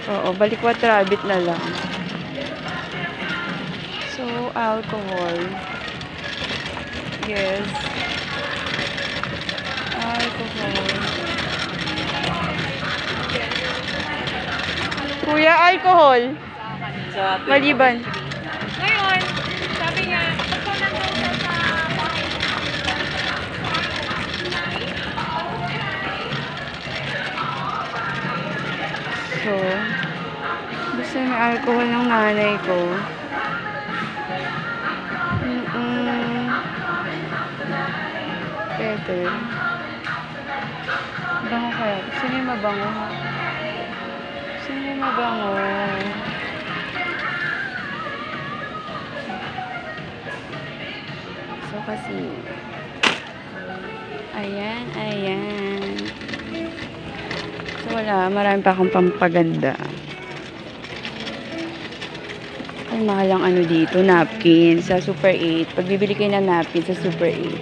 Oo, balikwat rabbit na lang. So, alcohol. Yes. Alcohol. Kuya, alcohol. Maliban. Ngayon, sabi niya, pagka nandun siya sa bahay niya, So, gusto may alcohol ng nanay ko. Pwede. Bango kaya. Gusto niya mabango. Gusto niya mabango. So, kasi, ayan. So, wala. Marami pa akong pampaganda. Ay, mahal ang ano dito, napkin sa Super 8. Pag bibili kayo ng napkin sa Super 8.